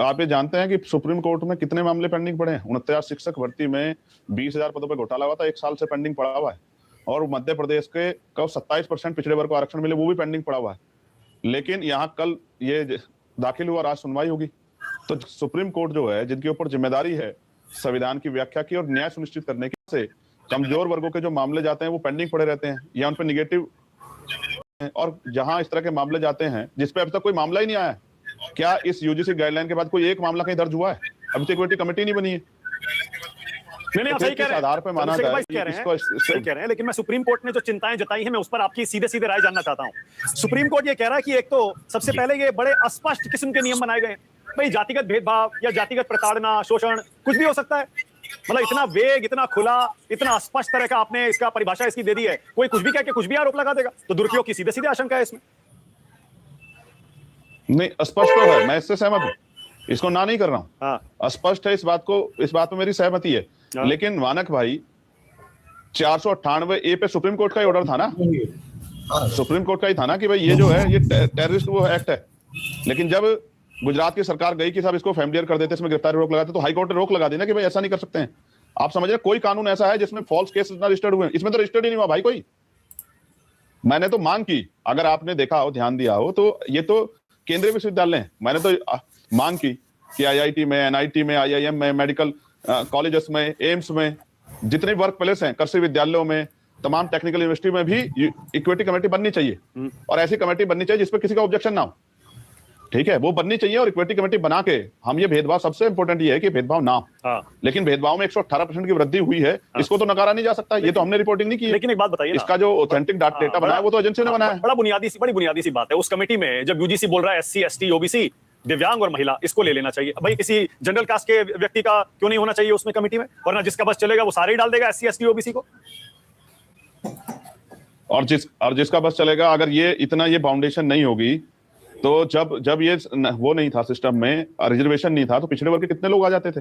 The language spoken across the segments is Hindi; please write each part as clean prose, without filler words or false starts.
आप ये जानते हैं कि सुप्रीम कोर्ट में कितने मामले पेंडिंग पड़े हैं? 49 शिक्षक भर्ती में 20,000 पदों पर घोटाला हुआ था, 1 साल से पेंडिंग पड़ा हुआ है। और मध्य प्रदेश के कब 27% पिछड़े वर्ग को आरक्षण मिले, वो भी पेंडिंग पड़ा हुआ है। लेकिन यहाँ कल ये दाखिल हुआ, आज सुनवाई होगी। तो सुप्रीम कोर्ट जो है, जिनके ऊपर जिम्मेदारी है संविधान की व्याख्या की और न्याय सुनिश्चित करने की, से कमजोर वर्गों के जो मामले जाते हैं वो पेंडिंग पड़े रहते हैं या उन पर निगेटिव, और जहां इस तरह के मामले जाते हैं जिसपे अभी तक कोई मामला ही नहीं आया। क्या इस यूजीसी गाइडलाइन के बाद कोई एक मामला कहीं दर्ज हुआ है? अभी तक इक्विटी कमेटी नहीं बनी है। नहीं, आप सही कह रहे हैं, आधार पे माना जाए, सही कह रहे हैं, लेकिन मैं सुप्रीम कोर्ट ने जो चिंताएं जताई हैं, मैं उस पर आपकी सीधे राय जानना चाहता हूं। सुप्रीम कोर्ट ये कह रहा है कि एक तो सबसे पहले ये बड़े अस्पष्ट किस्म के नियम बनाए गए, भाई जातिगत भेदभाव या जातिगत प्रताड़ना, शोषण कुछ भी हो सकता है। मतलब इतना वेग, इतना खुला, इतना स्पष्ट तरह का आपने इसका परिभाषा इसकी दे दी है, कोई कुछ भी कह के कुछ भी आरोप लगा देगा, तो दुरुपयोग की सीधे आशंका है इसमें। नहीं, स्पष्ट तो है, मैं इससे सहमत हूं, इसको ना नहीं कर रहा हूं। हाँ। स्पष्ट है, इस बात में मेरी सहमति है। हाँ। लेकिन मानक भाई 498A पे सुप्रीम कोर्ट का ही ऑर्डर था ना, सुप्रीम कोर्ट का ही था ना कि भाई ये जो है ये टेररिस्ट वो एक्ट है। लेकिन जब गुजरात की सरकार गई कि साहब इसको फैमिलियर कर देते, इसमें गिरफ्तारी रोक लगाते, तो हाई कोर्ट ने रोक लगा दी ना कि भाई ऐसा नहीं कर सकते हैं। आप समझ रहे, कोई कानून ऐसा है जिसमें फॉल्स केस ना रजिस्टर्ड हुए? इसमें तो रजिस्टर्ड ही नहीं हुआ भाई कोई। मैंने तो मांग की, अगर आपने देखा हो, ध्यान दिया हो, तो ये तो केंद्रीय विश्वविद्यालय है, मैंने तो मांग की कि IIT में, NIT में, IIM में, मेडिकल कॉलेजेस में, एम्स में, जितने वर्क प्लेस हैं, कृषि विद्यालयों में, तमाम टेक्निकल यूनिवर्सिटी में भी इक्विटी कमेटी बननी चाहिए। और ऐसी कमेटी बननी चाहिए जिसपे किसी का ऑब्जेक्शन ना हो, ठीक है, वो बननी चाहिए। और इक्विटी कमेटी बना के हम ये भेदभाव, सबसे इंपॉर्टेंट ये है कि भेदभाव ना हो। हाँ। लेकिन भेदभाव में 118% की वृद्धि हुई है। हाँ। इसको तो नकारा नहीं जा सकता, ये तो हमने रिपोर्टिंग नहीं की है। लेकिन एक बात बताइए, इसका जो ऑथेंटिक डेटा बनाया वो तो एजेंसी ने बनाया है। बड़ी बुनियादी सी बात है उस कमेटी में, जब यूजीसी बोल रहा है SC, ST, OBC, दिव्यांग और महिला, इसको ले लेना चाहिए। भाई किसी जनरल कास्ट के व्यक्ति का क्यों नहीं होना चाहिए उसमें कमेटी में? वरना जिसका बस चलेगा वो सारे ही डाल देगा SC, ST, OBC को। और जिसका बस चलेगा, अगर ये इतना ये फाउंडेशन नहीं होगी, तो जब ये वो नहीं था सिस्टम में, रिजर्वेशन नहीं था, तो पिछड़े वर्ग के कितने लोग आ जाते थे।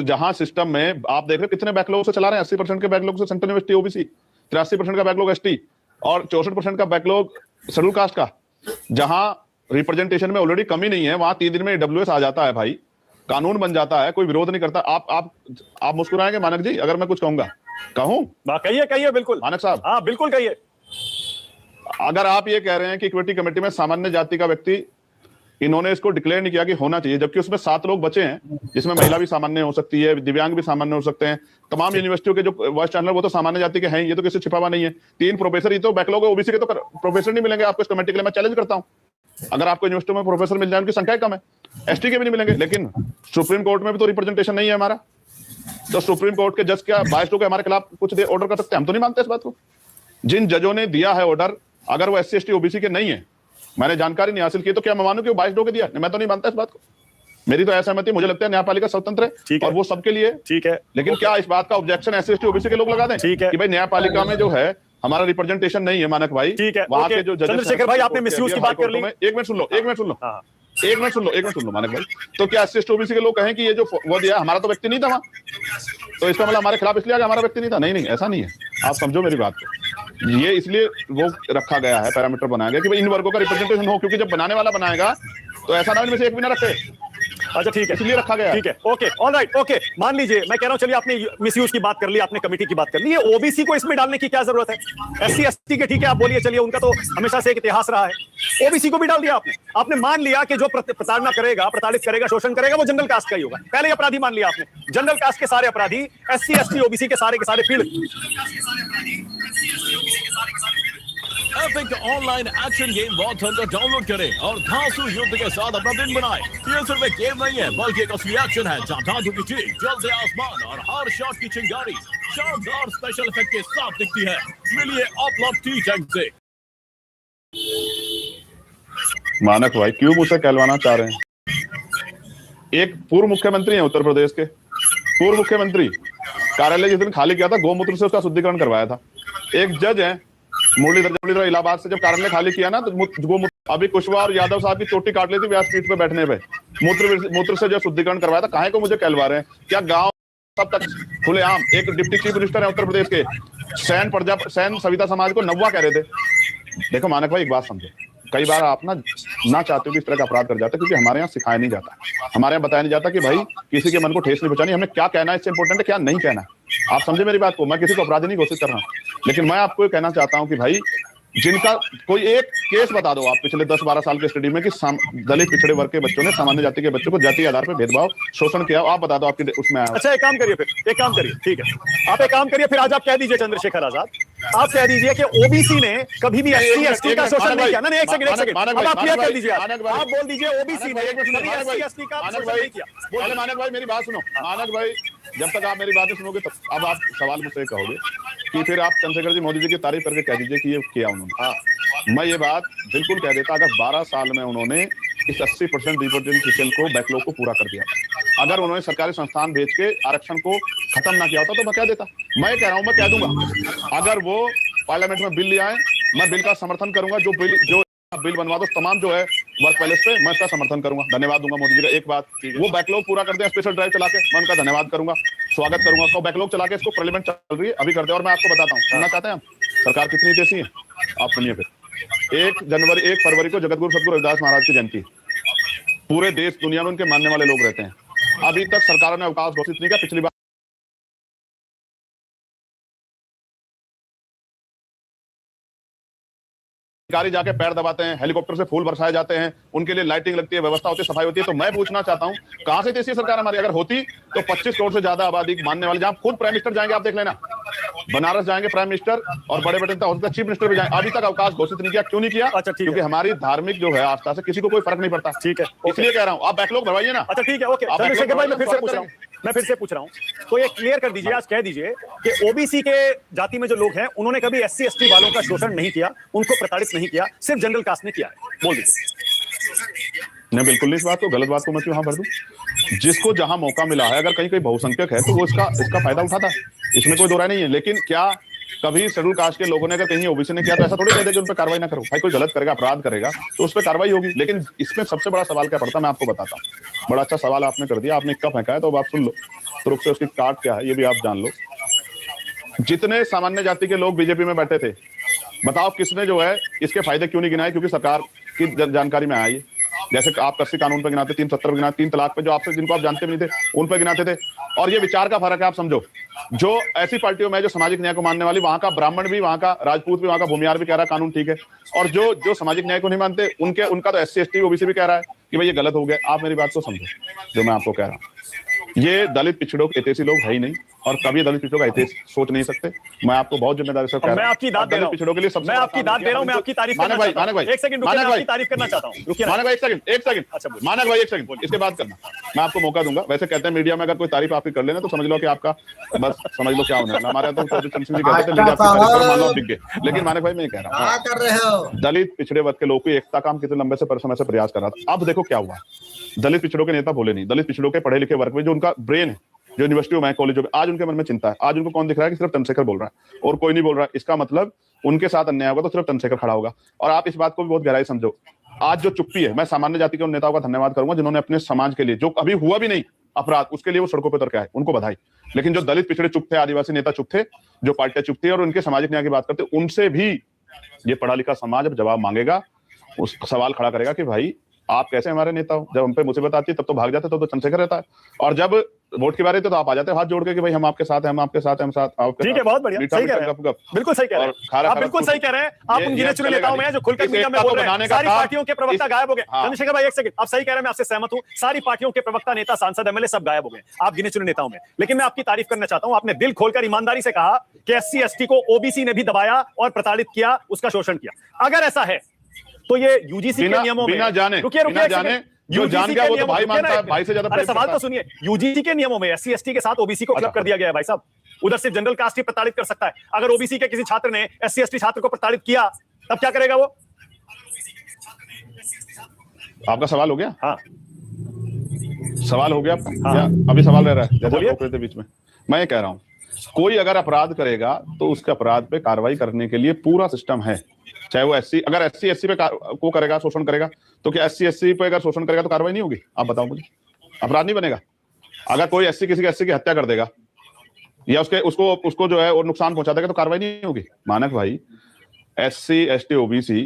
जहां सिस्टम में आप देख रहे हो कितने बैकलॉग से चला रहे हैं, 80% के बैकलॉग से सेंट्रल यूनिवर्सिटी OBC, 83% का बैकलॉग ST और 64% का बैकलॉग शेड्यूल कास्ट का। जहां रिप्रेजेंटेशन में ऑलरेडी कमी नहीं है, वहां 3 दिन में AWS आ जाता है भाई, कानून बन जाता है, कोई विरोध नहीं करता। आप मुस्कुराएंगे मानक जी अगर मैं कुछ कहूंगा? कहूं? कहिए बिल्कुल मानक साहब। हाँ बिल्कुल कहिए। अगर आप ये कह रहे हैं कि इक्विटी कमेटी में सामान्य जाति का व्यक्ति, इन्होंने इसको डिक्लेयर नहीं किया कि होना चाहिए, जबकि उसमें 7 लोग बचे हैं, जिसमें महिला भी सामान्य हो सकती है, दिव्यांग भी सामान्य हो सकते हैं। तमाम यूनिवर्सिटियों के जो वाइस चांसलर वो तो सामान्य जाति के हैं, ये तो किसी छिपा हुआ नहीं है। 3 प्रोफेसर, ये तो बैकलॉग है OBC के, तो प्रोफेसर नहीं मिलेंगे आपको इस कमेटी के लिए। मैं चैलेंज करता हूं, अगर आपको यूनिवर्सिटी में प्रोफेसर मिल जाए, उनकी संख्या कम है, ST के भी नहीं मिलेंगे। लेकिन सुप्रीम कोर्ट में भी तो रिप्रेजेंटेशन नहीं है हमारा, तो सुप्रीम कोर्ट के जज क्या बायस्ड होकर हमारे खिलाफ कुछ ऑर्डर कर सकते हैं? हम तो नहीं मानते इस बात को। जिन जजों ने दिया है ऑर्डर, अगर वो SC, ST, OBC के नहीं है, मैंने जानकारी नहीं हासिल की, तो क्या मैं मानूं कि वो बायस्ड होकर दिया? मैं तो नहीं मानता इस बात को। मेरी तो असहमति, मुझे लगता है न्यायपालिका स्वतंत्र है और वो सबके लिए ठीक है। लेकिन क्या इस बात का ऑब्जेक्शन SC, ST, OBC के लोग लगा दें कि भाई न्यायपालिका में जो है हमारा रिप्रेजेंटेशन नहीं है? मानक भाई, ठीक है, वहां के जो चंद्रशेखर भाई, आपने मिसयूज की बात कर ली। एक मिनट सुन लो मानक भाई। तो क्या SC, ST, OBC के लोग कहें कि ये जो वो दिया हमारा तो व्यक्ति नहीं था वहां, तो इसका मतलब हमारे खिलाफ इसलिए कि हमारा व्यक्ति नहीं था? नहीं, ऐसा नहीं है, आप समझो मेरी बात को। ये इसलिए वो रखा गया है, पैरामीटर बनाया गया कि भाई इन वर्गों का रिप्रेजेंटेशन हो, क्योंकि जब बनाने वाला बनाएगा तो ऐसा ना इनमें से एक भी ना रखे। अच्छा ठीक है, इसलिए रखा गया। ठीक है, ओके, ऑलराइट, ओके, मान लीजिए, मैं कह रहा हूं, चलिए आपने मिसयूज की बात कर ली, आपने कमेटी की बात कर ली, ये OBC को इसमें डालने की क्या जरूरत है? SC, ST के ठीक है, आप बोलिए, चलिए उनका तो हमेशा से एक इतिहास रहा है। OBC को भी डाल दिया आपने मान लिया कि जो प्रताड़ना करेगा, प्रताड़ित करेगा, शोषण करेगा, वो जनरल कास्ट का ही होगा। पहले ही अपराधी मान लिया आपने, जनरल कास्ट के सारे अपराधी, SC, ST, OBC के सारे पीड़ित। Epic online action game war thunder download करें और धांसू युद्ध के साथ अपना दिन बनाएं। ये सिर्फ एक गेम नहीं है, बल्कि एक असली एक्शन है, जहां धांधू की चीख, जलते आसमान और हर शॉट की चिंगारी शानदार स्पेशल इफेक्ट के साथ दिखती है। मिलिए अपलॉट T-Tank से। मानक भाई क्यों मुझसे कहलवाना चाह रहे हैं? एक पूर्व मुख्यमंत्री है उत्तर प्रदेश के, पूर्व मुख्यमंत्री, कार्यालय जिस दिन खाली किया था, गौमूत्र से उसका शुद्धिकरण करवाया था। एक जज है मुरलीधर इलाहाबाद से, जब कार्यालय खाली किया ना, तो अभी कुशवाहा और यादव साहब की चोटी काट ली थी व्यासपीठ पे बैठने पे, मूत्र से जो शुद्धिकरण करवाया था। काहे को मुझे कहलवा रहे हैं? क्या गांव सब तक खुलेआम एक डिप्टी चीफ मिनिस्टर है उत्तर प्रदेश के, सैन सविता समाज को नव्वा कह रहे थे। देखो मानक भाई, एक बात समझो, कई बार आप ना चाहते हो कि इस तरह का अपराध कर जाते हैं, क्योंकि हमारे यहाँ सिखाया नहीं जाता, हमारे यहाँ बताया नहीं जाता कि भाई किसी के मन को ठेस नहीं पहुंचानी, हमें क्या कहना है इससे इंपॉर्टेंट है क्या नहीं कहना है। आप समझे मेरी बात को, मैं किसी को अपराधी नहीं घोषित कर रहा हूँ, लेकिन मैं आपको ये कहना चाहता हूँ कि भाई जिनका कोई एक केस बता दो आप पिछले 10-12 साल के स्टडी में कि दलित पिछड़े वर्ग के बच्चों ने सामान्य जाति के बच्चों को जाति के आधार पर भेदभाव शोषण किया, आप बता दो आपकी उसमें आया। अच्छा एक काम करिए, फिर एक काम करिए, ठीक है, आप एक काम करिए, फिर आज आप कह दीजिए चंद्रशेखर आजाद, आप कह दीजिए कि ओबीसी ने कभी भी एससी एसटी का शोषण नहीं किया। नहीं, एक सेकंड, अब आप क्लियर कर दीजिए, आप बोल दीजिए ओबीसी ने कभी एससी एसटी का शोषण नहीं किया। मानक भाई मेरी बात सुनो, मानक भाई जब तक आप मेरी बातें सुनोगे तब अब आप सवाल मुझसे कहोगे कि फिर आप चंद्रशेखर जी मोदी जी की तारीफ करके कह दीजिए कि ये किया उन्होंने। हाँ, मैं ये बात बिल्कुल कह देता, अगर 12 साल में उन्होंने इस 80% डिपोर्टेशन को बैकलॉग को पूरा कर दिया, अगर उन्होंने सरकारी संस्थान भेज के आरक्षण को खत्म ना किया होता तो मैं कह देता। मैं कह रहा हूं, मैं कह दूंगा, अगर वो पार्लियामेंट में बिल ले आए मैं बिल का समर्थन करूंगा, जो बिल बनवा दो तमाम जो है वर्क पैलेस पे, मैं इसका समर्थन करूंगा, धन्यवाद दूंगा मोदी जी का। एक बात, वो बैकलॉग पूरा कर दे स्पेशल ड्राइव चला के, मैं उनका धन्यवाद करूंगा, स्वागत करूंगा उसको। बैकलॉग चला के इसको पार्लियामेंट चल रही है अभी कर दे। और मैं आपको बताता हूँ, सुनना चाहते हैं हम सरकार कितनी देसी है, आप सुनिए। फिर 1 फरवरी को जगतगुरु सतगुरु रविदास महाराज की जयंती, पूरे देश दुनिया में उनके मानने वाले लोग रहते हैं, अभी तक सरकार ने अवकाश घोषित नहीं किया। पिछली बार अधिकारी जाके पैर दबाते हैं, हेलीकॉप्टर से फूल बरसाए जाते हैं, उनके लिए लाइटिंग लगती है, व्यवस्था होती है, सफाई होती है। तो मैं पूछना चाहता हूं कहां से देसी सरकार हमारी अगर होती तो 25 करोड़ से ज्यादा आबादी मानने वाले, जहां खुद प्राइम मिनिस्टर जाएंगे, आप देख लेना, बनारस जाएंगे प्राइम मिनिस्टर और बड़े बड़े चीफ मिनिस्टर भी जाएंगे, अभी तक अवकाश घोषित नहीं किया। क्यों नहीं किया? अच्छा, क्योंकि हमारी धार्मिक जो है आस्था से किसी को कोई फर्क नहीं पड़ता। ठीक है, इसलिए कह रहा हूं आप बैकलॉग भरवाइए ना। अच्छा ठीक है, ओके चंद्रशेखर भाई, मैं फिर से पूछ रहा हूं, तो ये क्लियर कर दीजिए, आज कह दीजिए कि ओबीसी के जाति में जो लोग हैं उन्होंने कभी एससी एसटी वालों का शोषण नहीं किया, उनको प्रताड़ित नहीं किया, सिर्फ जनरल कास्ट ने किया है, बोल दीजिए। नहीं, बिल्कुल नहीं, इस बात को, गलत बात को मैं क्यों हाँ भर दूं? जिसको जहां मौका मिला है, अगर कहीं कोई बहुसंख्यक है तो वो इसका फायदा उठाता है, इसमें कोई दो राय नहीं है। लेकिन क्या कभी शेड्यूल कास्ट के लोगों ने अगर कहीं ओबीसी ने किया तो ऐसा थोड़ी कह दे कि उन पर कार्रवाई ना करो? भाई कोई गलत करेगा, अपराध करेगा तो उस पर कार्रवाई होगी। लेकिन इसमें सबसे बड़ा सवाल क्या पड़ता है, मैं आपको बताता हूँ। बड़ा अच्छा सवाल आपने कर दिया, आपने इक्का फेंका है तो अब आप सुन लो, तो रुक से उसकी काट क्या है ये भी आप जान लो। जितने सामान्य जाति के लोग बीजेपी में बैठे थे, बताओ किसने जो है इसके फायदे क्यों नहीं गिनाए? क्योंकि सरकार की जानकारी में आई, जैसे आप कृषि कानून पे गिनाते, 370 पे गिनाते, 3 तलाक पे, जो आपसे जिनको आप जानते भी नहीं थे उन पे गिनाते थे। और ये विचार का फर्क है, आप समझो। जो ऐसी पार्टियों में जो सामाजिक न्याय को मानने वाली, वहां का ब्राह्मण भी, वहां का राजपूत भी, वहां का भूमियार भी कह रहा है कानून ठीक है, और जो सामाजिक न्याय को नहीं मानते उनका तो एससी एसटी ओबीसी भी कह रहा है कि भाई ये गलत हो गया। आप मेरी बात को समझो, जो मैं आपको कह रहा हूँ, ये दलित पिछड़ों के हितैषी लोग है ही नहीं, और कभी दलित पिछड़ों का हित सोच नहीं सकते। मैं आपको बहुत जिम्मेदारी से कह रहा हूं, मैं आपकी दाद दे रहा हूं, पिछड़ों के लिए सबसे, मैं आपकी दाद दे रहा हूं, मैं आपकी तारीफ करना चाहता हूं। एक सेकंड रुकिए, मैं आपकी तारीफ करना चाहता हूं, रुकिए मानक भाई, एक सेकंड, अच्छा मानक भाई एक सेकंड, इसके बाद करना, मैं आपको मौका दूंगा। वैसे कहते हैं मीडिया में अगर कोई तारीफ आपकी कर लेना तो समझ लो कि आपका बस समझ लो क्या होने वाला। हमारे तो चंद्रसिंह जी कहते थे मीडिया आपकी तारीफ करो, मान लो दिख गए। लेकिन मानक भाई मैं कह रहा हूँ, दलित पिछड़े वर्ग के लोगों की एकता का हम कितने लंबे समय से प्रयास कर रहा था। अब देखो क्या हुआ, दलित पिछड़ों के नेता बोले नहीं, दलित पिछड़ों के पढ़े लिखे वर्ग में जो उनका ब्रेन है, जो यूनिवर्सिटियों में, कॉलेजों में, आज उनके मन में चिंता है। आज उनको कौन दिख रहा है कि सिर्फ चंद्रशेखर बोल रहा है और कोई नहीं बोल रहा है। इसका मतलब उनके साथ अन्याय होगा तो सिर्फ चंद्रशेखर खड़ा होगा। और आप इस बात को भी बहुत गहराई समझो, आज जो चुप्पी है, मैं सामान्य जाति के उन नेताओं का धन्यवाद करूंगा जिन्होंने अपने समाज के लिए, जो अभी हुआ भी नहीं अपराध, उसके लिए वो सड़कों पर उतर के आए, उनको बधाई। लेकिन जो दलित पिछड़े चुप थे, आदिवासी नेता चुप थे, जो पार्टियां चुप थी और उनके सामाजिक न्याय की बात करते, उनसे भी ये पढ़ा लिखा समाज अब जवाब मांगेगा, उस सवाल खड़ा करेगा कि भाई आप कैसे हमारे नेता हो? जब हम पे मुसीबत आती है तब तो भाग जाते, तो चंद्रशेखर रहता है, और जब वोट की बारी तो आप आ जाते हैं हाथ जोड़ के कि भाई हम आपके साथ हैं, हम आपके साथ हैं, हम साथ आपके। ठीक है, बहुत बढ़िया, सही कह रहे हैं, बिल्कुल सही कह रहे हैं आप, बिल्कुल सही कह रहे हैं आप। उन गिने चुने नेताओं में जो खुलकर मीडिया में बोल रहे हैं, सारी पार्टियों के प्रवक्ता गायब हो गए। चंद्रशेखर भाई एक सेकंड, आप सही कह रहे हैं, मैं आपसे सहमत हूं, सारी पार्टियों के प्रवक्ता, नेता, सांसद, एमएलए सब गायब हो गए आप गिने चुने नेताओं में। लेकिन मैं आपकी तारीफ करना चाहता हूं, आपने दिल खोलकर ईमानदारी से कहा कि एससी एसटी को ओबीसी ने भी दबाया और प्रताड़ित किया, उसका शोषण किया। अगर ऐसा है तो ये यूजीसी के नियमों में, रुकिए, जो जान गया वो तो भाई मानता है, भाई से ज्यादा। अरे सवाल तो सुनिए, यूजीसी के नियमों में एससी एसटी के साथ ओबीसी को क्लब कर दिया गया है भाई साहब। उधर से जनरल कास्ट ही प्रताड़ित कर सकता है। अगर ओबीसी के किसी छात्र ने एससी एसटी छात्र को प्रताड़ित किया तब क्या करेगा वो? आपका सवाल हो गया? हाँ, सवाल हो गया आपका? हाँ। अभी सवाल रह रहा है जैसे बीच में। मैं ये कह रहा हूं, कोई अगर अपराध करेगा तो उसके अपराध पे कार्रवाई करने के लिए पूरा सिस्टम है। चाहे वो एससी, अगर एससी एससी पे को करेगा, शोषण करेगा, तो क्या एससी एससी पे अगर शोषण करेगा तो कार्रवाई नहीं होगी? आप बताओ मुझे, अपराध नहीं बनेगा? अगर कोई एससी किसी एससी की हत्या कर देगा या उसको जो है और नुकसान पहुंचा देगा तो कार्रवाई नहीं होगी? मानक भाई, एससी एसटी ओबीसी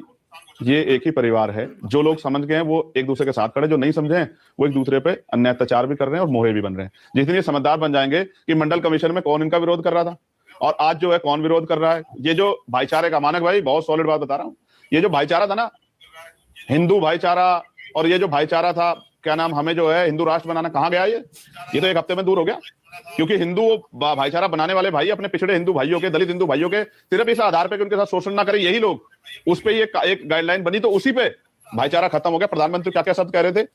ये एक ही परिवार है। जो लोग समझ गए हैं वो एक दूसरे के साथ खड़े, जो नहीं समझे हैं वो एक दूसरे पे अन्य अत्याचार भी कर रहे हैं और मोहे भी बन रहे हैं। जितने समझदार बन जाएंगे कि मंडल कमीशन में कौन इनका विरोध कर रहा था और आज जो है कौन विरोध कर रहा है, ये जो भाईचारे का, मानक भाई बहुत सॉलिड बात बता रहा हूँ, ये जो भाईचारा था ना, हिंदू भाईचारा, और ये जो भाईचारा था क्या नाम, हमें जो है हिंदू राष्ट्र बनाना, कहाँ गया ये तो एक हफ्ते में दूर हो गया। क्योंकि हिंदू भाईचारा बनाने वाले भाई अपने पिछड़े हिंदू भाइयों के, दलित हिंदू भाइयों के सिर्फ इस आधार पे कि उनके साथ शोषण ना करें, यही लोग, उस पे ये एक गाइडलाइन बनी तो उसी पे भाईचारा खत्म हो गया। प्रधानमंत्री क्या क्या शब्द कह रहे थे,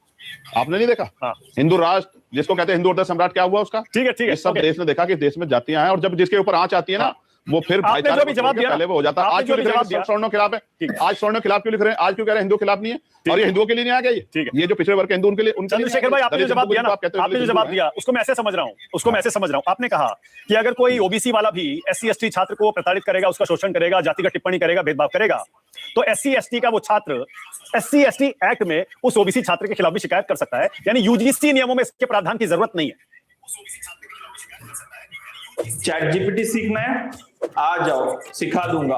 आपने नहीं देखा? हाँ। हिंदू राष्ट्र जिसको कहते हैं, हिंदू हृदय सम्राट, क्या हुआ उसका? ठीक है, इस सब देश ने देखा कि देश में जातियां हैं और जब जिसके ऊपर आंच आती है ना, वो फिर भाईचारे को जवाब दिया, पहले वो हो जाता है। आज क्यों सवर्णों खिलाफ है, आज सवर्णों खिलाफ क्यों लिख रहे हैं, आज क्यों कह रहे हैं हिंदू खिलाफ नहीं है, और ये हिंदुओं के लिए नहीं आ गया ये जो पिछड़े वर्ग के हिंदू उनके लिए। चंद्रशेखर भाई, आपने जो जवाब दिया ना, आपने जो जवाब दिया उसको मैं ऐसे समझ रहा हूँ, आपने कहा कि अगर कोई ओबीसी वाला भी एससी एसटी छात्र को प्रताड़ित करेगा, उसका शोषण करेगा, जातिगत टिप्पणी करेगा, भेदभाव करेगा, तो एससी एसटी का वो छात्र एससी एसटी एक्ट में उस ओबीसी छात्र के खिलाफ भी शिकायत कर सकता है। यानी यूजीसी नियमों में इसके प्रावधान की जरूरत नहीं है। चैट जीपीटी सीखना है, आ जाओ, सिखा दूंगा।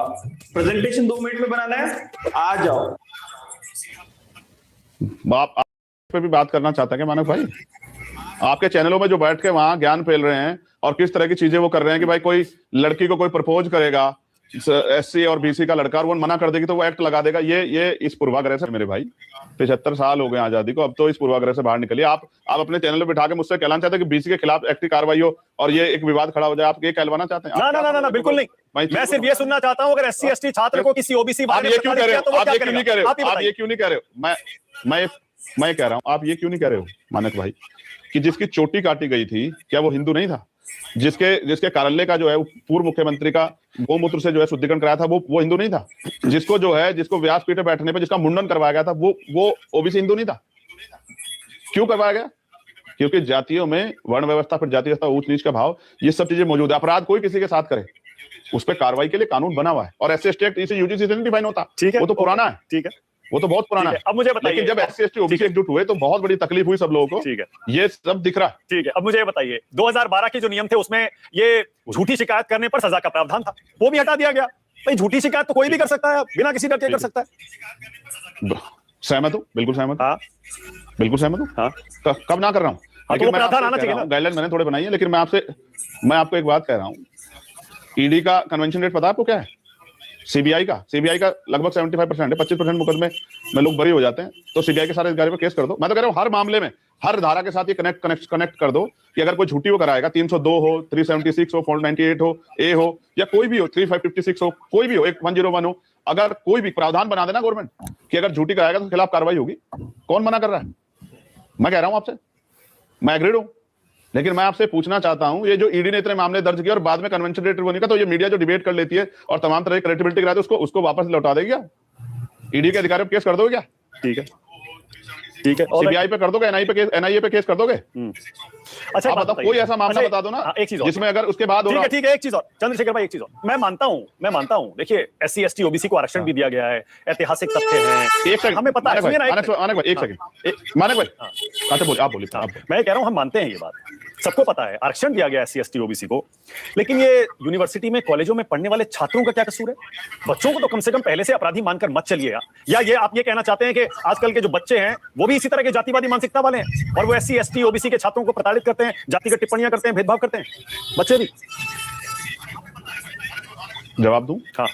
प्रेजेंटेशन 2 मिनट में बनाना है, आ जाओ। आप पे भी बात करना चाहता है क्या मानव भाई? आपके चैनलों में जो बैठ के वहां ज्ञान फैल रहे हैं और किस तरह की चीजें वो कर रहे हैं कि भाई कोई लड़की को कोई प्रपोज करेगा, एससी और बीसी का लड़का, और वो मना कर देगी तो वो एक्ट लगा देगा। ये इस पूर्वाग्रह से, मेरे भाई 75 साल हो गए आजादी को, अब तो इस पूर्वाग्रह से बाहर निकलिए। आप अपने चैनल पे बिठा के मुझसे कहना चाहते हैं कि बीसी के खिलाफ एक्ट की कार्रवाई हो और ये एक विवाद खड़ा हो जाए, आप ये कहलवाना चाहते हैं? ना, बिल्कुल नहीं। मैं सिर्फ ये सुनना चाहता हूँ, अगर एससी एसटी छात्र को किसी ओबीसी आप ये क्यों कह रहे हो? आप ये क्यों नहीं कह रहे हो? आप ये क्यों नहीं कह रहे हो? मैं कह रहा हूं, आप ये क्यों नहीं कह रहे हो मानक भाई कि जिसकी चोटी काटी गई थी क्या वो हिंदू नहीं था? जिसके कार्यालय का जो है पूर्व मुख्यमंत्री का गोमूत्र से जो है शुद्धिकरण कराया था, वो हिंदू नहीं था? जिसको व्यासपीठ पे बैठने पे जिसका मुंडन करवाया गया था, वो ओबीसी हिंदू नहीं था? क्यों करवाया गया? क्योंकि जातियों में वर्ण व्यवस्था, फिर जाति व्यवस्था, ऊंच नीच का भाव, ये सब चीजें मौजूद है। अपराध कोई किसी के साथ करे, उस पर कार्रवाई के लिए कानून बना हुआ है, और एससी एसटी एक्ट इसे यूजीसी से नहीं डिफाइन होता। ठीक है, वो तो पुराना है। ठीक है, वो तो बहुत पुराना है। अब मुझे बताइए, लेकिन जब एससी एसटी ओबीसी एकजुट हुए तो बहुत बड़ी तकलीफ हुई सब लोगों को। ठीक है, ये सब दिख रहा है। ठीक है। अब मुझे बताइए, 2012 के जो नियम थे उसमें ये झूठी शिकायत करने पर सजा का प्रावधान था, वो भी हटा दिया गया। भाई झूठी शिकायत तो कोई भी कर सकता है, बिना किसी डर के कर सकता है। सहमत हूँ, बिल्कुल सहमत। हाँ, बिल्कुल सहमत हूँ। हाँ, कब ना कर रहा हूँ, तो प्रावधान आना चाहिए ना। गाइडलाइन मैंने थोड़े बनाई है, लेकिन मैं आपको एक बात कह रहा हूँ। ईडी का कन्वेंशन रेट पता है आपको क्या है? सीबीआई का लगभग 75% है। 25% मुकदमे में लोग बरी हो जाते हैं। तो सीबीआई के सारे अधिकारी पर केस कर दो। मैं तो कह रहा हूँ हर मामले में, हर धारा के साथ ये कनेक्ट कर दो कि अगर कोई झूठी वो कराएगा, 302 हो, 376 हो, 498 हो, ए हो, या कोई भी हो, 3556 हो, कोई भी हो, 101 हो, अगर कोई भी प्रावधान बना देना गवर्नमेंट कि अगर झूठी कराएगा तो खिलाफ कार्रवाई होगी। कौन मना कर रहा है? मैं कह रहा हूं आपसे, मैं एग्रीड हूं। लेकिन मैं आपसे पूछना चाहता हूं, ये जो ईडी ने इतने मामले दर्ज किए और बाद में कन्वेंशन रेट बनेगा, तो ये मीडिया जो डिबेट कर लेती है और तमाम तरह की क्रेडिबिलिटी कराती है, उसको वापस लौटा देगी क्या? ईडी के अधिकारियों पर केस कर दोगे क्या? ठीक है, ठीक है। सीबीआई पे कर दोगे? एनआईए पे केस कर दोगे? अच्छा, आप बताओ, कोई ऐसा मामला बता दो ना एक चीज जिसमें अगर उसके बाद होगा। ठीक है, एक चीज और चंद्रशेखर भाई, एक चीज और मैं मानता हूं। देखिए, एससी एसटी ओबीसी को आरक्षण भी दिया गया है, ऐतिहासिक तथ्य हैं, एक सेकंड, हमें पता है। एक सेकंड मानक भाई, अच्छा बोलिए, आप बोलिए। मैं कह रहा हूं हम मानते हैं ये बात, सबको पता है आरक्षण दिया गया एससी एसटी ओबीसी को, लेकिन ये यूनिवर्सिटी में, कॉलेजों में पढ़ने वाले छात्रों का क्या कसूर है? बच्चों को तो कम से कम पहले से अपराधी मानकर मत चलिए। या ये आप ये कहना चाहते हैं कि आजकल के जो बच्चे हैं वो भी इसी तरह के जातिवादी मानसिकता वाले हैं और वो एससी एसटी ओबीसी के छात्रों को प्रताड़ित करते हैं, जातिगत टिप्पणियां करते हैं, भेदभाव करते हैं, बच्चे भी? जवाब दूं? हाँ।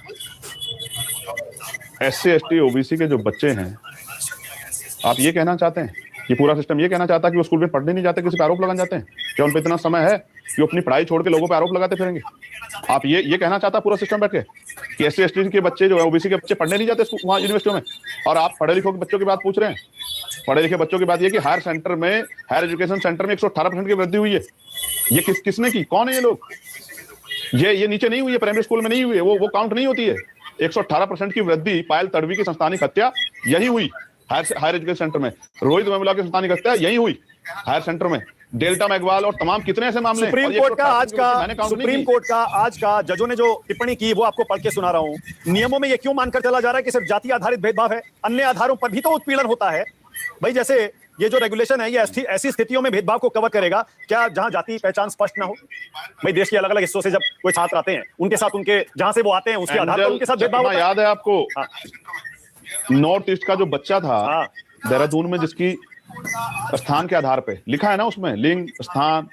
एससी एसटी ओबीसी के जो बच्चे हैं, आप ये कहना चाहते हैं, ये पूरा सिस्टम ये कहना चाहता है कि वो स्कूल में पढ़ने नहीं जाते, किसी पे आरोप लगाने जाते हैं? क्या उन पे इतना समय है कि वो अपनी पढ़ाई छोड़ के लोगों पे आरोप लगाते फिरेंगे? आप ये कहना चाहता पूरा सिस्टम बैठ के कि एससी एसटी के बच्चे जो है, ओबीसी के बच्चे पढ़ने नहीं जाते वहां यूनिवर्सिटियों में? और आप पढ़े लिखों के बच्चों की बात पूछ रहे हैं। पढ़े लिखे बच्चों की बात ये कि हायर एजुकेशन सेंटर में 118% की वृद्धि हुई है। ये किसने की? कौन है ये लोग? ये नीचे नहीं हुई है, प्राइमरी स्कूल में नहीं हुई है, वो काउंट नहीं होती है। 118% की वृद्धि पायल तड़वी की संस्थानिक हत्या यही हुई हायर एजुकेशन सेंटर में। रोहित वेमुला की संस्थानिक हत्या यही हुई हायर सेंटर में। डेल्टा मैगवाल और तमाम कितने ऐसे मामले। सुप्रीम कोर्ट का आज का जजों ने जो टिप्पणी की वो आपको पढ़ के सुना रहा हूं। नियमों में ये क्यों मानकर चला जा रहा है कि सिर्फ जाति आधारित भेदभाव है, अन्य आधारों पर भी तो उत्पीड़न होता है? भाई जैसे ये जो रेगुलेशन है ये ऐसी स्थितियों में भेदभाव को कवर करेगा क्या जहां जाति पहचान स्पष्ट ना हो? भाई देश के अलग अलग हिस्सों से जब कोई छात्र आते हैं, उनके साथ उनके जहां से वो आते हैं उसके आधार पर उनके साथ भेदभाव होता है। याद है आपको नॉर्थ ईस्ट का जो बच्चा था हाँ। देहरादून में, जिसकी स्थान के आधार पे लिखा है ना, उसमें लिंग स्थान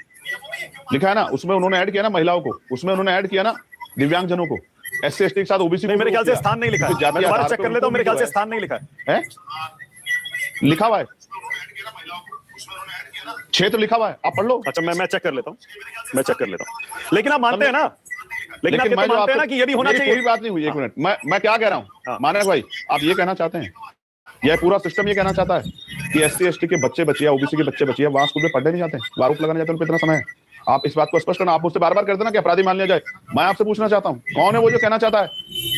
लिखा है ना, उसमें उन्होंने ऐड किया ना महिलाओं को, उसमें उन्होंने ऐड किया ना दिव्यांगजनों को, SC ST के साथ OBC नहीं, मेरे ख्याल से स्थान नहीं लिखा है। मैं दोबारा चेक कर लेता हूं, मेरे ख्याल से स्थान नहीं लिखा है। लिखा हुआ है, क्षेत्र लिखा हुआ है, आप पढ़ लो। अच्छा, मैं चेक कर लेता हूँ, मैं चेक कर लेता हूँ। लेकिन आप मानते हैं ना, लेकिन आप ये तो मानते हैं ना कि ये भी होना चाहिए। कोई बात नहीं हुई, एक मिनट, मैं क्या कह रहा हूँ मानक भाई, आप ये कहना चाहते हैं, यह पूरा सिस्टम ये कहना चाहता है कि SC ST के बच्चे बचिया, OBC के बच्चे बचिया वहां स्कूल में पढ़ने नहीं जाते, आरोप लगाने जाते हैं, उनको इतना समय है? आप इस बात को स्पष्ट करना, आप मुझसे बार बार करते ना कि अपराधी मान लिया जाए। मैं आपसे पूछना चाहता हूँ, कौन है वो जो कहना चाहता है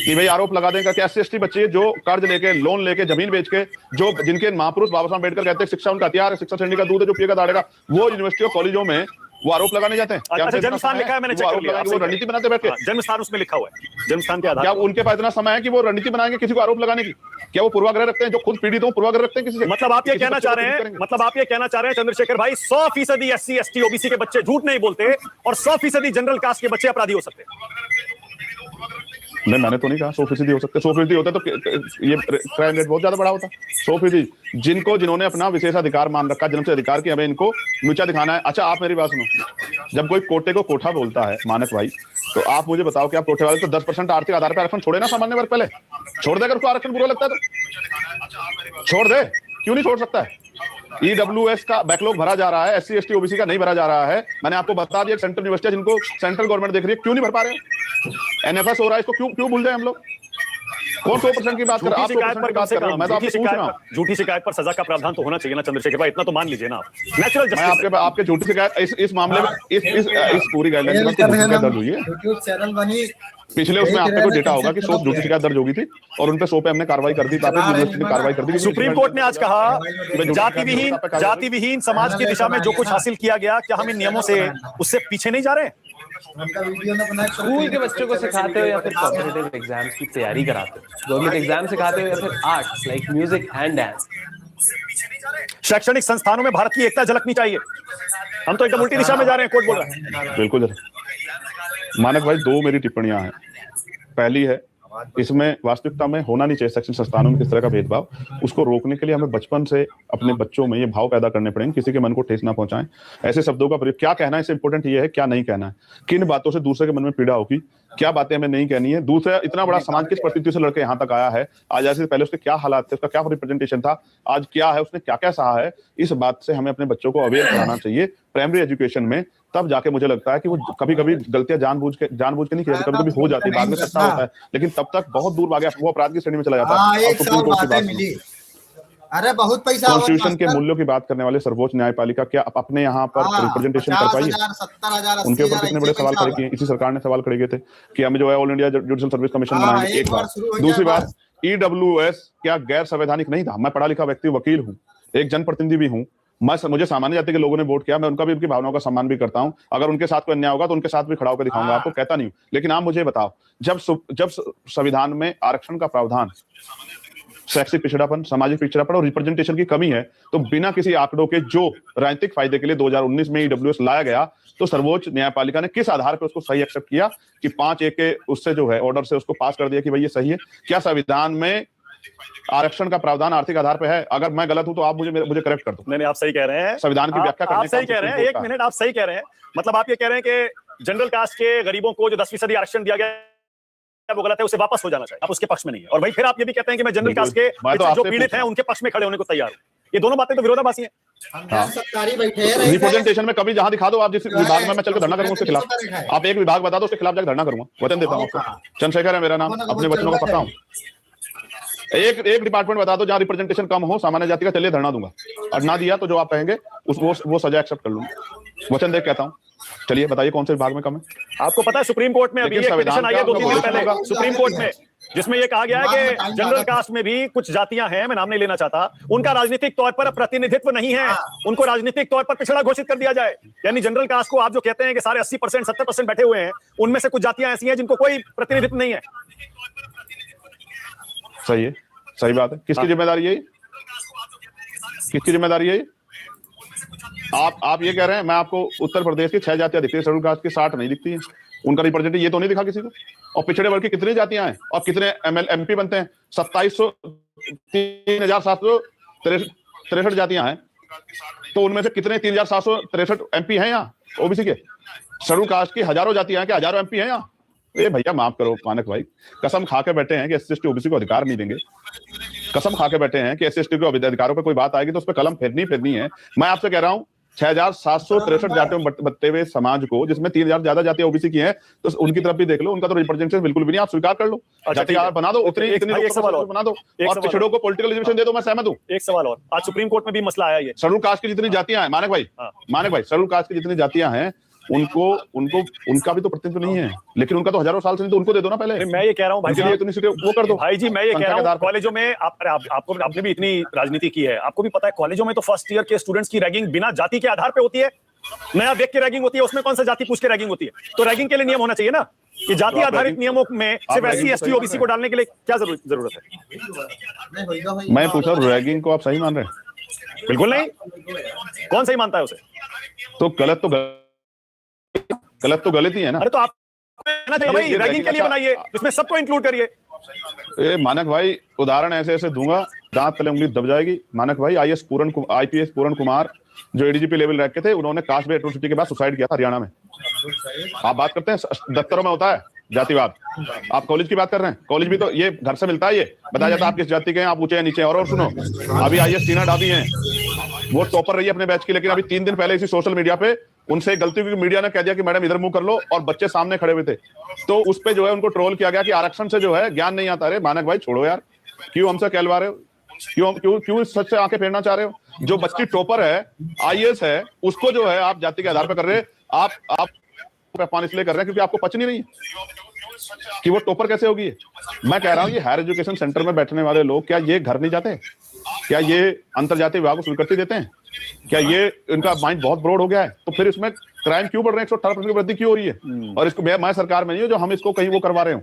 कि भाई आरोप लगा देगा कि SC ST बच्चे जो कर्ज लेके, लोन लेके, जमीन बेच के, जो जिनके महापुरुष बाबा साहब अम्बेडकर कहते हैं शिक्षा उनका हथियार है, शिक्षा श्रेणी का दूध है जो पिएगा दाड़ेगा, वो यूनिवर्सिटी और कॉलेजों में वो आरोप लगाने जाते हैं? अच्छा, जन्म स्थान लिखा है, मैंने चेक कर लिया। वो रणनीति बनाते बैठ के, जन्म स्थान उसमें लिखा हुआ है, जन्म स्थान के आधार। क्या उनके पास इतना समय है कि वो रणनीति बनाएंगे किसी को आरोप लगाने की? क्या वो पूर्वाग्रह रखते हैं? जो खुद पीड़ित हो पूर्वाग्रह रखते हैं किसी से? मतलब आप ये कहना चाह रहे हैं, मतलब आप ये कहना चाह रहे हैं चंद्रशेखर भाई, 100% SC ST OBC के बच्चे झूठ नहीं बोलते और 100% जनरल कास्ट के बच्चे अपराधी हो सकते हैं? नहीं, मैंने तो नहीं कहा 100% हो सकते। 100% होता तो ये क्राइम रेट बहुत ज्यादा बड़ा होता। 100% जिन्होंने अपना विशेषाधिकार मान रखा, जन्म से अधिकार की, हमें इनको नीचा दिखाना है। अच्छा, आप मेरी बात सुनो, जब कोई कोटे को कोठा बोलता है मानक भाई, तो आप मुझे बताओ कि आप कोठे वाले तो 10% आर्थिक आधार पर आरक्षण छोड़े ना सामान्य वर्ग, पहले छोड़ दे। अगर उसको आरक्षण बुरा लगता है तो छोड़ दे, क्यों नहीं छोड़ सकता है? EWS का बैकलॉग भरा जा रहा है, SC ST OBC का नहीं भरा जा रहा है। मैंने आपको बता दिया सेंट्रल यूनिवर्सिटी जिनको सेंट्रल गवर्नमेंट देख रही है, क्यों नहीं भर पा रहे? NFS हो रहा है, इसको क्यों भूल जाए हम लोग? कौन 100% की बात कर रहा है? शिकायत पर कम से कम, मैं तो आपसे पूछ रहा हूं, झूठी शिकायत पर सजा का प्रावधान तो होना चाहिए ना चंद्रशेखर भाई, इतना तो मान लीजिए ना आप। नेचुरल जस्टिस, मैं आपके झूठी शिकायत इस मामले में इस पूरी गाइडलाइन में दर्ज हुई है। यूट्यूब चैनल बनी, पिछले उसमें आपको कोई डेटा होगा कि 100 झूठी शिकायत दर्ज होगी थी और उन पे 100 पे हमने कार्रवाई कर दी, यूनिवर्सिटी ने कार्रवाई कर दी। सुप्रीम कोर्ट ने आज कहा जाति विहीन समाज की दिशा में जो कुछ हासिल किया गया, क्या हम इन नियमों से उससे पीछे नहीं जा रहे हैं? उनका वीडियो ना बनाए, स्कूल के बच्चों को सिखाते हो या फिर कॉम्पिटिटिव एग्जाम्स की तैयारी कराते हो, गवर्नमेंट एग्जाम सिखाते हो या फिर arts like music and dance? शैक्षणिक संस्थानों में भारत की एकता झलकनी चाहिए। हम तो एकदम उल्टी दिशा में जा रहे हैं, कोर्ट बोल रहा है। बिल्कुल मानक भाई, 2 मेरी टिप्पणियां हैं। पहली है, इसमें वास्तविकता में होना नहीं चाहिए शैक्षणिक संस्थानों में किस तरह का भेदभाव। उसको रोकने के लिए हमें बचपन से अपने बच्चों में ये भाव पैदा करने पड़ेंगे, किसी के मन को ठेस ना पहुंचाएं। ऐसे शब्दों का प्रयोग, क्या कहना है इससे इंपॉर्टेंट ये है क्या नहीं कहना है, किन बातों से दूसरे के मन में पीड़ा होगी, क्या बातें हमें नहीं कहनी है। दूसरा, इतना बड़ा समाज किस परिस्थिति से लड़के यहाँ तक आया है, आजादी से पहले उसके क्या हालात थे, उसका क्या रिप्रेजेंटेशन था, आज क्या है, उसने क्या क्या सहा है। इस बात से हमें अपने बच्चों को अवेयर कराना चाहिए प्राइमरी एजुकेशन में। तब जाके मुझे लगता है कि वो कभी कभी गलतियां जानबूझ के नहीं की, कभी कभी हो जाती है, बाद में सच्चा होता है, लेकिन तब तक बहुत दूर भागे वो अपराध की श्रेणी में चला जाता है। अरे बहुत पैसा, कॉन्स्टिट्यूशन के मूल्यों की बात करने वाले सर्वोच्च न्यायपालिका क्या अपने यहाँ पर रिप्रेजेंटेशन कर पाई है? उनके ऊपर कितने बड़े सवाल खड़े किए, इसी सरकार ने सवाल खड़े किए थे कि हमें जो है all India judicial service commission बनाएंगे, एक बात। दूसरी बात, EWS क्या गैर संवैधानिक नहीं था? मैं पढ़ा लिखा व्यक्ति, वकील हूँ, एक जनप्रतिनिधि भी हूँ, मुझे सामान्य जाति के लोगों ने वोट किया, मैं उनका भी, उनकी भावनाओं का सम्मान भी करता हूं। अगर उनके साथ कोई अन्याय होगा तो उनके साथ भी खड़ा होकर दिखाऊंगा, आपको कहता नहीं हूं। लेकिन आप मुझे बताओ, जब संविधान में आरक्षण का प्रावधान, शैक्षिक पिछड़ापन, सामाजिक पिछड़ापन और रिप्रेजेंटेशन की कमी है, तो बिना किसी आंकड़ों के जो राजनीतिक फायदे के लिए 2019 में EWS लाया गया, तो सर्वोच्च न्यायपालिका ने किस आधार पर उसको सही एक्सेप्ट किया कि 5-1 के उससे जो है ऑर्डर से उसको पास कर दिया कि भाई ये सही है? क्या संविधान में आरक्षण का प्रावधान आर्थिक आधार पे है? अगर मैं गलत हूं तो आप मुझे करेक्ट कर दो। नहीं, आप सही कह रहे हैं, संविधान की व्याख्या करने आप सही कह रहे हैं। एक मिनट, आप सही कह रहे हैं। मतलब आप ये कह रहे हैं कि जनरल कास्ट के गरीबों को जो 10% आरक्षण दिया गया वो गलत है, उसे वापस हो जाना चाहिए, आप उसके पक्ष में नहीं है। और भाई फिर आप ये भी कहते हैं कि मैं जनरल कास्ट के जो पीड़ित हैं उनके पक्ष में खड़े होने को तैयार हूं। ये दोनों बातें तो विरोधाभासी हैं। रिप्रेजेंटेशन में कभी जहां दिखा दो, आप जिस विभाग में मैं चलकर धरना करूंगा उसके खिलाफ, आप एक विभाग बता दो उसके खिलाफ जाकर धरना करूंगा, वचन देता हूं आपको। चंद्रशेखर है मेरा नाम, अपने वचनों को पक्का हूं। एक डिपार्टमेंट बता दो जहां रिप्रेजेंटेशन कम हो सामान्य जाति का, चलिए धरना दूंगा, और ना दिया तो जो आप कहेंगे वो सजा एक्सेप्ट कर लूंगा, वचन दे कहता हूं। चलिए बताइए कौन से विभाग में कम है? आपको पता है सुप्रीम कोर्ट में अभी एक पिटीशन आई है 2-3 दिन पहले सुप्रीम कोर्ट में, जिसमें ये कहा गया है कि जनरल कास्ट में भी कुछ जातियां हैं, मैं नाम नहीं लेना चाहता, उनका राजनीतिक तौर पर प्रतिनिधित्व नहीं है, उनको राजनीतिक तौर पर पिछड़ा घोषित कर दिया जाए। यानी जनरल कास्ट को आप जो कहते हैं कि सारे 80% 70% बैठे हुए हैं, उनमें से कुछ जातियां ऐसी हैं जिनको कोई प्रतिनिधित्व नहीं है। सही है, सही बात है। किसकी जिम्मेदारी है? किसकी जिम्मेदारी है? आप ये कह रहे हैं, मैं आपको उत्तर प्रदेश की 6 जातियां दिखती है, शेड्यूल कास्ट की 60 नहीं दिखती है, उनका रिप्रेजेंटेटिव ये तो नहीं दिखा किसी को। और पिछड़े वर्ग की कितनी जातियां हैं और कितने एमपी बनते हैं? 3763 जातियां हैं, तो उनमें से कितने 3763 एमपी हैं यहाँ ओबीसी के? शेड्यूल कास्ट की हजारों जातियां हैं कि हजारों एमपी हैं यहाँ? ये भैया माफ करो मानक भाई, कसम खा के बैठे हैं कि एससी एसटी ओबीसी को अधिकार नहीं देंगे, कसम खा के बैठे हैं कि एससी एसटी के अधिकारों पे कोई बात आएगी तो उस पर कलम फेरनी है। मैं आपसे कह रहा हूँ 6763 जातियों में बटते हुए समाज को, जिसमें 3000 ज्यादा जातियां ओबीसी की हैं, तो उनकी तरफ भी देख लो, उनका तो रिप्रेजेंटेशन बिल्कुल भी नहीं, आप स्वीकार कर लो, जाति बना दो, इतनी बना दो और पिछड़ों को पॉलिटिकल रिजर्वेशन दे दो, मैं सहमत हूँ। एक सवाल और, आज सुप्रीम कोर्ट में भी मसला आया ये, शेड्यूल कास्ट की जितनी जातियां हैं मानक भाई, शेड्यूल कास्ट की जितनी जातियां हैं उनका भी तो प्रतिनिधित्व नहीं है, लेकिन उनका तो हजारों साल से नहीं, तो उनको दे दो ना पहले। मैं ये कह रहा हूँ भाई साहब, वो कर दो भाई जी, मैं ये कह रहा हूँ कॉलेजों में आपने भी इतनी राजनीति की है, आपको भी पता है कॉलेजों में तो फर्स्ट ईयर के स्टूडेंट्स की रैगिंग बिना जाति के आधार पे होती है, नया देख के रैगिंग होती है, उसमें कौन सा जाति पूछ के रैगिंग होती है? तो रैगिंग के लिए नियम होना चाहिए ना, कि जाति आधारित नियमों में सिर्फ एससी एसटी ओबीसी को डालने के लिए क्या जरूरत है? मैं पूछा रैगिंग को आप सही मान रहे हैं? बिल्कुल नहीं, कौन सही मानता है उसे? तो गलत तो गलत ही है ना। अरे तो आप भाई रैगिंग के लिए बनाइए, उसमें सबको इंक्लूड करिए। मानक भाई उदाहरण ऐसे दूंगा, दांत तले उंगली दब जाएगी। मानक भाई आईपीएस पूरण कुमार जो एडीजीपी लेवल रैंक के थे, उन्होंने कास्ट बेस्ड एट्रोसिटी के बाद सुसाइड किया था हरियाणा में। आप बात करते हैं दफ्तरों में होता है जातिवाद, आप कॉलेज की बात कर रहे हैं, कॉलेज भी तो ये घर से मिलता है, ये बताया जाता है आप किस जाति के हैं, आप ऊंचे या नीचे। और सुनो, अभी आईएएस टीना डाबी हैं, वो टॉपर रही है अपने बैच की, लेकिन अभी 3 दिन पहले इसी सोशल मीडिया पे उनसे गलती हुई, मीडिया ने कह दिया कि मैडम इधर मुंह कर लो, और बच्चे सामने खड़े हुए थे, तो उस पे जो है उनको ट्रोल किया गया कि आरक्षण से जो है ज्ञान नहीं आता। अरे मानक भाई छोड़ो यार, क्यों हमसे कहलवा रहे हो, क्यों सच से आंखें फेरना चाह रहे हो? जो बच्ची टॉपर है, आईएएस है, उसको जो है आप जाति के आधार पर कर रहे हैं। आप अपमान इसलिए कर रहे हैं क्योंकि आपको पच नहीं रही है कि वो टॉपर कैसे होगी। मैं कह रहा हूं ये हायर एजुकेशन सेंटर में बैठने वाले लोग, क्या ये घर नहीं जाते? क्या ये अंतरजातीय विवाह को स्वीकृति देते हैं? क्या ये इनका माइंड बहुत ब्रॉड हो गया है? तो फिर इसमें क्राइम क्यों बढ़ रहे हैं? 118% की वृद्धि क्यों हो रही है? और इसको मैं सरकार में नहीं हूं जो हम इसको कहीं वो करवा रहे हो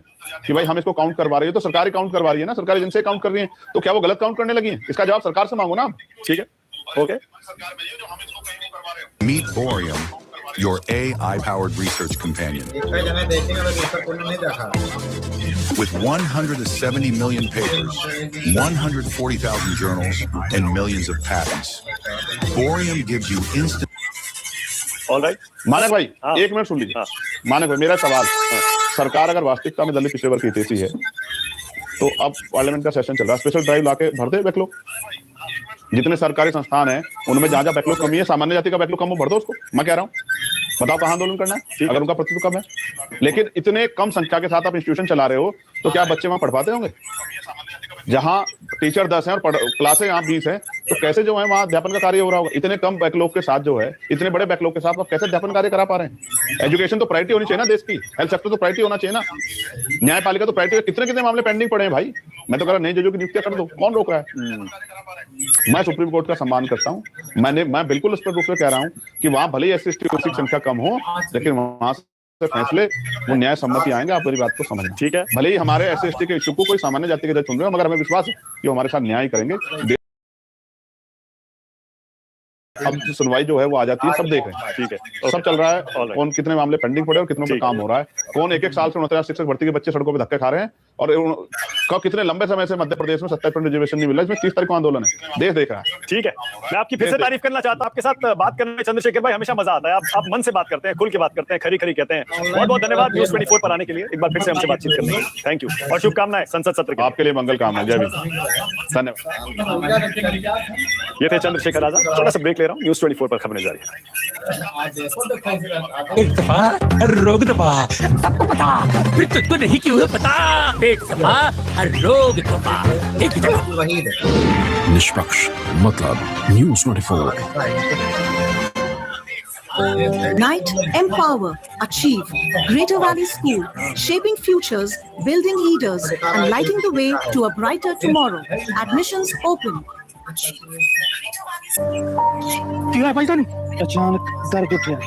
कि भाई हम इसको काउंट करवा रहे हो, तो सरकार ही काउंट करवा रही है ना, सरकारी एजेंसी काउंट कर रही है, तो क्या वो गलत काउंट करने लगी है? इसका जवाब सरकार से मांगो ना। ठीक है, okay. Meet Boreum, your AI-powered research companion. With 170 million papers, 140,000 journals, and millions of patents, Boreum gives you instant. Alright मानक भाई, एक मिनट सुन लीजिए। मानक भाई, मेरा सवाल, सरकार अगर वास्तविकता में दलित पिछड़े वर्ग की हितैषी है, तो अब पार्लियामेंट का सेशन चल रहा है, स्पेशल ड्राइव लाके भर दे बैकलॉग। जितने सरकारी संस्थान हैं उनमें जहां जहां बैकलॉग कमी है, सामान्य जाति का बैकलॉग कम हो, भर दो उसको। मैं कह रहा हूं, बताओ कहां आंदोलन करना है अगर उनका प्रतिनिधित्व कम है। लेकिन इतने कम संख्या के साथ आप इंस्टीट्यूशन चला रहे हो, तो क्या बच्चे वहां पढ़ पाते होंगे? जहां टीचर 10 हैं और क्लासें यहाँ 20 हैं, तो कैसे जो है वहां अध्यापन का कार्य हो रहा होगा? इतने कम बैकलॉग के साथ जो है, इतने बड़े बैकलॉग के साथ आप कैसे अध्यापन कार्य करा पा रहे हैं? एजुकेशन तो प्रायोरिटी होनी चाहिए ना देश की, हेल्थ सेक्टर तो प्रायोरिटी होना चाहिए ना, न्यायपालिका तो प्रायोरिटी। कितने मामले पेंडिंग पड़े हैं भाई? मैं तो कह रहा नई जजों की नियुक्तियां कर दो, कौन रोक रहा है? मैं सुप्रीम कोर्ट का सम्मान करता हूं, मैं बिल्कुल स्पष्ट रूप से कह रहा हूं कि वहां भले ही एससी एसटी की संख्या कम हो, लेकिन वहां से फैसले वो न्याय सम्मति आएंगे। आप मेरी बात को समझें, ठीक है? भले ही हमारे एससी एसटी के इश्यू को कोई सामान्य जाति के जज सुन रहे हो, मगर हमें विश्वास है कि वो हमारे साथ न्याय करेंगे। अब सुनवाई जो है वो आ जाती है, सब देख रहे हैं, ठीक है, सब चल रहा है, कौन कितने मामले पेंडिंग पड़े और कितनों पे काम हो रहा है, कौन एक साल से 69 शिक्षक भर्ती के बच्चे सड़कों पे धक्के खा रहे हैं, और कितने लंबे समय से मध्य प्रदेश में 27% रिजर्वेशन नहीं मिला। इसमें 30 तारीख को आंदोलन है, देश देख रहा है। ठीक है, मैं आपकी फिर से तारीफ करना चाहता हूं। आपके साथ बात करने में चंद्रशेखर भाई हमेशा मजा आता है, आप मन से बात करते हैं, खुल के बात करते हैं, खरी खरी कहते हैं। बहुत बहुत धन्यवाद न्यूज़ 24 पर आने के लिए, एक बार फिर से हमसे बातचीत करने के लिए थैंक यू, और शुभकामनाएं संसद सत्र की। आपके लिए मंगल कामना, जय भीम, धन्यवाद। ये थे चंद्रशेखर आजाद। थोड़ा सा ब्रेक ले रहा हूँ, न्यूज़ 24 पर खबरें जारी है। एक दफा रोग दफा सबको पता, फिर तुझको नहीं क्यों है पता? एक दफा रोग दफा एक जगह। निष्पक्ष मतलब news 24। Unite, empower, achieve. Greater Valley School, shaping futures, building leaders, and lighting the way to a brighter tomorrow. Admissions open. क्या भाई जान अचानक दर्द उठ गया।